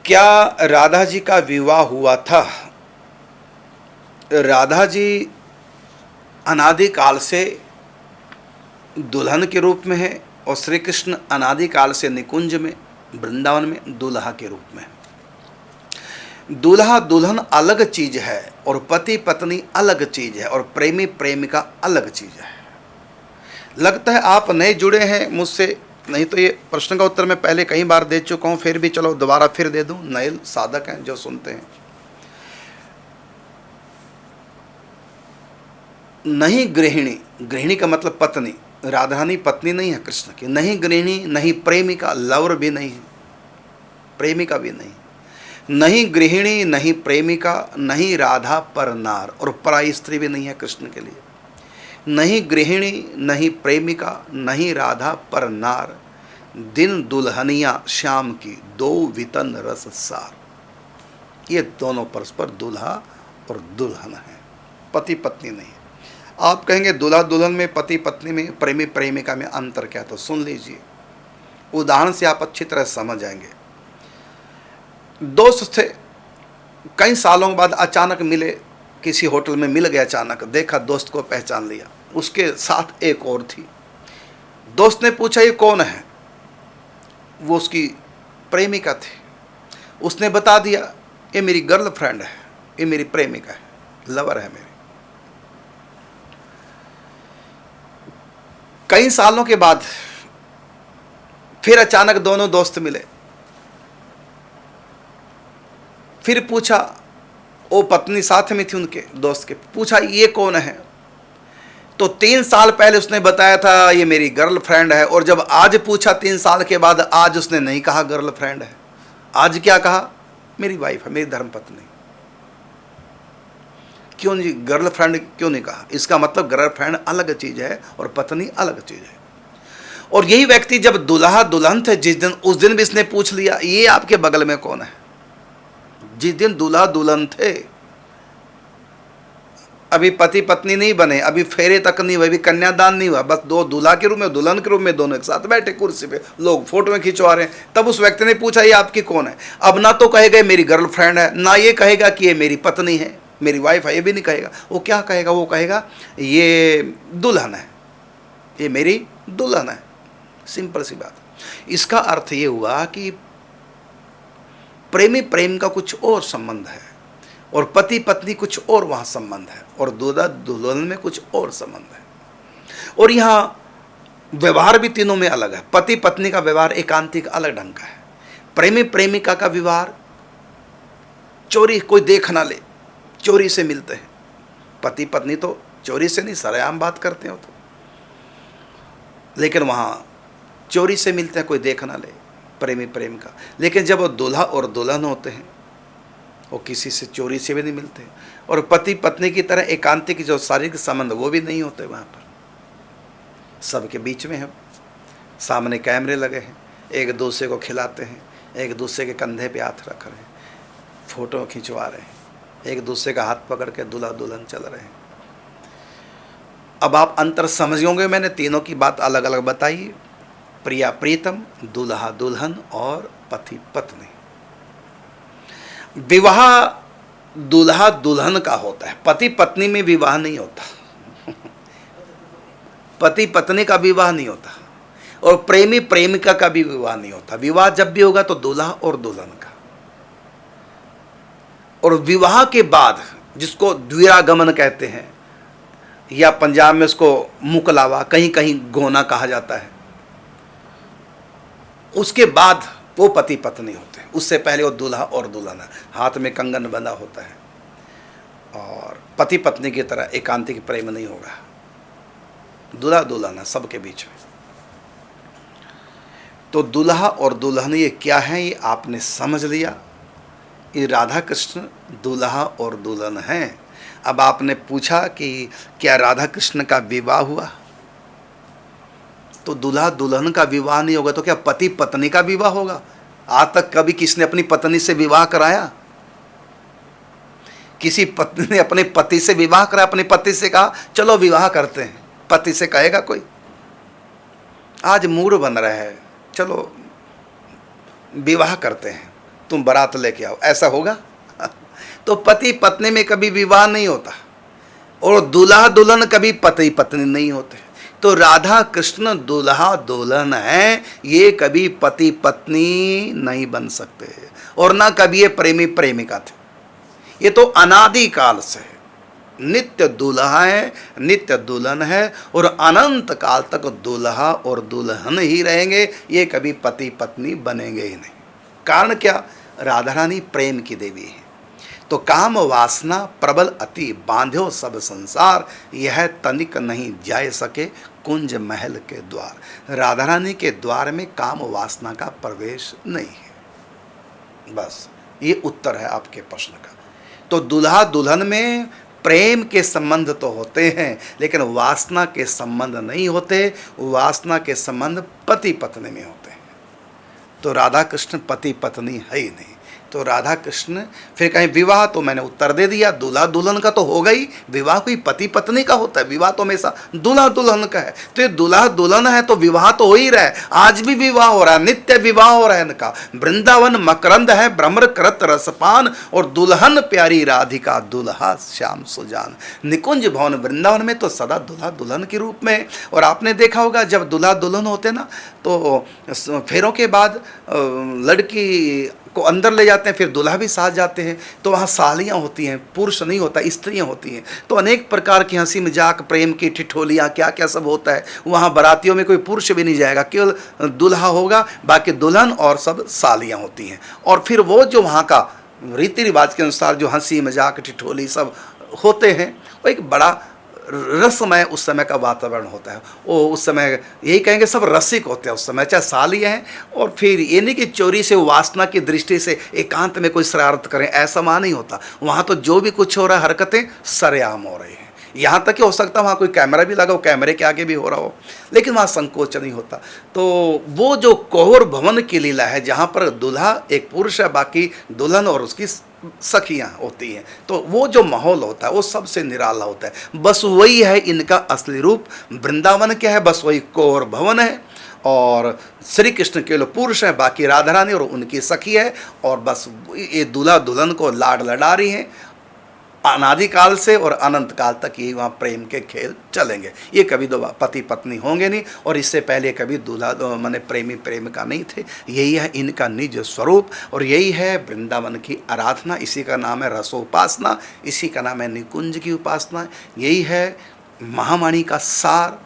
क्या राधा जी का विवाह हुआ था? राधा जी अनादिकाल से दुल्हन के रूप में है और श्री कृष्ण अनादिकाल से निकुंज में वृंदावन में दूल्हा के रूप में है। दूल्हा दुल्हन अलग चीज है और पति पत्नी अलग चीज है और प्रेमी प्रेमिका अलग चीज है। लगता है आप नए जुड़े हैं मुझसे, नहीं तो ये प्रश्न का उत्तर मैं पहले कई बार दे चुका हूं, फिर भी चलो दोबारा फिर दे दूं। नए साधक हैं जो सुनते हैं, नहीं गृहिणी, गृहिणी का मतलब पत्नी, राधारानी पत्नी नहीं है कृष्ण की, नहीं गृहिणी, नहीं प्रेमिका, लवर भी नहीं है, प्रेमिका भी नहीं, नहीं गृहिणी, नहीं प्रेमिका, नहीं राधा पर नार, और पराई स्त्री भी नहीं है कृष्ण के लिए। नहीं गृहिणी, नहीं प्रेमिका, नहीं राधा पर नार, दिन दुल्हनिया श्याम की दो वितन रस सार। ये दोनों परस्पर दूल्हा और दुल्हन है, पति पत्नी नहीं है। आप कहेंगे दूल्हा दुल्हन में, पति पत्नी में, प्रेमी प्रेमिका में अंतर क्या? तो सुन लीजिए, उदाहरण से आप अच्छी तरह समझ जाएंगे। दोस्त थे, कई सालों के बाद अचानक मिले, किसी होटल में मिल गए, अचानक देखा, दोस्त को पहचान लिया, उसके साथ एक और थी। दोस्त ने पूछा ये कौन है? वो उसकी प्रेमिका थी। उसने बता दिया ये मेरी गर्लफ्रेंड है, ये मेरी प्रेमिका है, लवर है मेरी। कई सालों के बाद फिर अचानक दोनों दोस्त मिले, फिर पूछा, वो पत्नी साथ में थी उनके दोस्त के, पूछा ये कौन है? तो 3 साल पहले उसने बताया था ये मेरी गर्लफ्रेंड है, और जब आज पूछा 3 साल के बाद, आज उसने नहीं कहा गर्लफ्रेंड है, आज क्या कहा? मेरी वाइफ है, मेरी धर्मपत्नी। क्यों जी गर्लफ्रेंड क्यों नहीं कहा? इसका मतलब गर्लफ्रेंड अलग चीज है और पत्नी अलग चीज है। और यही व्यक्ति जब दूल्हा दुल्हन थे जिस दिन, उस दिन भी इसने पूछ लिया ये आपके बगल में कौन है? जिस दिन दूल्हा दुल्हन थे, अभी पति पत्नी नहीं बने, अभी फेरे तक नहीं हुए, अभी कन्यादान नहीं हुआ, बस दो दूल्हा के रूप में दुल्हन के रूप में दोनों एक साथ बैठे कुर्सी पे, लोग फोटो में खिंचवा रहे हैं, तब उस व्यक्ति ने पूछा ये आपकी कौन है? अब ना तो कहेगा मेरी गर्लफ्रेंड है, ना ये कहेगा कि ये मेरी पत्नी है, मेरी वाइफ है, ये भी नहीं कहेगा। वो क्या कहेगा? वो कहेगा ये दुल्हन है, ये मेरी दुल्हन है। सिंपल सी बात। इसका अर्थ ये हुआ कि प्रेमी प्रेम का कुछ और संबंध है और पति पत्नी कुछ और वहां संबंध है, और दूल्हा दुल्हन में कुछ और संबंध है। और यहां व्यवहार भी तीनों में अलग है। पति पत्नी का व्यवहार एकांतिक अलग ढंग का है, प्रेमी प्रेमिका का व्यवहार चोरी, कोई देख ना ले, चोरी से मिलते हैं। पति पत्नी तो चोरी से नहीं, सरेआम बात करते हो तो, लेकिन वहां चोरी से मिलते हैं, कोई देख ना ले, प्रेमी प्रेमिका। लेकिन जब वो दूल्हा और दुल्हन होते हैं, वो किसी से चोरी से भी नहीं मिलते, और पति पत्नी की तरह एकांतिक जो शारीरिक संबंध वो भी नहीं होते वहाँ पर। सबके बीच में है, सामने कैमरे लगे हैं, एक दूसरे को खिलाते हैं, एक दूसरे के कंधे पे हाथ रख रहे हैं, फोटो खिंचवा रहे हैं, एक दूसरे का हाथ पकड़ के दूल्हा दुल्हन चल रहे हैं। अब आप अंतर समझ होंगे, मैंने तीनों की बात अलग अलग बताई, प्रिया प्रीतम, दूल्हा दुल्हन और पति पत्नी। विवाह दूल्हा दुल्हन का होता है, पति पत्नी में विवाह नहीं होता। पति पत्नी का विवाह नहीं होता, और प्रेमी प्रेमिका का भी विवाह नहीं होता। विवाह जब भी होगा तो दूल्हा और दुल्हन का। और विवाह के बाद, जिसको द्विरागमन कहते हैं, या पंजाब में उसको मुकलावा, कहीं कहीं गोना कहा जाता है, उसके बाद वो पति पत्नी होते हैं। उससे पहले वो दूल्हा और दुल्हन है, हाथ में कंगन बंधा होता है, और पति पत्नी की तरह एकांतिक प्रेम नहीं होगा, दूल्हा दुल्हन है सबके बीच में। तो दूल्हा और दुल्हन ये क्या है, ये आपने समझ लिया। ये राधा कृष्ण दूल्हा और दुल्हन हैं। अब आपने पूछा कि क्या राधा कृष्ण का विवाह हुआ? तो दूल्हा दुल्हन का विवाह नहीं होगा तो क्या पति पत्नी का विवाह होगा? आज तक कभी किसने अपनी पत्नी से विवाह कराया? किसी पत्नी ने अपने पति से विवाह कराया? अपने पति से कहा चलो विवाह करते हैं, पति से कहेगा कोई? आज मूड बन रहा है, चलो विवाह करते हैं, तुम बारात लेके आओ, ऐसा होगा? तो पति पत्नी में कभी विवाह नहीं होता, और दूल्हा दुल्हन कभी पति पत्नी नहीं होते। तो राधा कृष्ण दूल्हा दुल्हन है, ये कभी पति पत्नी नहीं बन सकते, और ना कभी ये प्रेमी प्रेमिका थे। ये तो अनादि काल से है, नित्य दूल्हा है, नित्य दुल्हन है, और अनंत काल तक दूल्हा और दुल्हन ही रहेंगे। ये कभी पति पत्नी बनेंगे ही नहीं। कारण क्या? राधा रानी प्रेम की देवी है। तो काम वासना प्रबल अति, बांध्यो सब संसार, यह तनिक नहीं जाए सके कुंज महल के द्वार। राधा रानी के द्वार में काम वासना का प्रवेश नहीं है। बस ये उत्तर है आपके प्रश्न का। तो दूल्हा दुल्हन में प्रेम के संबंध तो होते हैं, लेकिन वासना के संबंध नहीं होते। वासना के संबंध पति पत्नी में होते हैं। तो राधा कृष्ण पति पत्नी है ही नहीं। तो राधा कृष्ण, फिर कहीं विवाह, तो मैंने उत्तर दे दिया, दूल्हा दुल्हन का तो होगा ही। विवाह कोई पति पत्नी का होता है? विवाह तो हमेशा दूल्हा दुल्हन का है। तो ये दूल्हा दुल्हन है तो विवाह तो हो ही रहा है। आज भी विवाह हो रहा है, नित्य विवाह हो रहा है इनका। वृंदावन मकरंद है, भ्रमर करत रसपान, और दुल्हन प्यारी राधिका, दूल्हा श्याम सुजान। निकुंज भवन वृंदावन में तो सदा दूल्हा दुल्हन के रूप में। और आपने देखा होगा जब दूल्हा दुल्हन होते ना, तो फेरों के बाद लड़की को अंदर ले जाते हैं, फिर दूल्हा भी साथ जाते हैं, तो वहाँ सालियाँ होती हैं, पुरुष नहीं होता, स्त्रियाँ होती हैं। तो अनेक प्रकार की हंसी मजाक, प्रेम की ठिठोलियाँ, क्या क्या सब होता है। वहाँ बारातियों में कोई पुरुष भी नहीं जाएगा, केवल दूल्हा होगा, बाकी दुल्हन और सब सालियाँ होती हैं। और फिर वो जो वहाँ का रीति रिवाज के अनुसार जो हंसी मजाक ठिठोली सब होते हैं, वो एक बड़ा रसमय उस समय का वातावरण होता है। वो उस समय यही कहेंगे सब रसिक होते हैं उस समय, चाहे सालियाँ हैं। और फिर ये नहीं कि चोरी से, वासना की दृष्टि से एकांत में कोई शरारत करें, ऐसा वहाँ नहीं होता। वहाँ तो जो भी कुछ हो रहा है, हरकतें सरेआम हो रही हैं। यहाँ तक कि हो सकता है वहाँ कोई कैमरा भी लगा हो, कैमरे के आगे भी हो रहा हो, लेकिन वहाँ संकोच नहीं होता। तो वो जो कोहर भवन की लीला है, जहाँ पर दूल्हा एक पुरुष है, बाकी दुल्हन और उसकी सखियाँ होती हैं, तो वो जो माहौल होता है वो सबसे निराला होता है। बस वही है इनका असली रूप। वृंदावन क्या है? बस वही कोहर भवन है, और श्री कृष्ण केवल पुरुष हैं, बाकी राधा रानी और उनकी सखी है। और बस ये दूल्हा दुल्हन को लाड लड़ा रही हैं अनादिकाल से, और अनंत काल तक यही वहाँ प्रेम के खेल चलेंगे। ये कभी दो पति पत्नी होंगे नहीं, और इससे पहले कभी दूल्हा माने प्रेमी प्रेमिका नहीं थे। यही है इनका निज स्वरूप, और यही है वृंदावन की आराधना। इसी का नाम है रसोपासना, इसी का नाम है निकुंज की उपासना। यही है महावाणी का सार।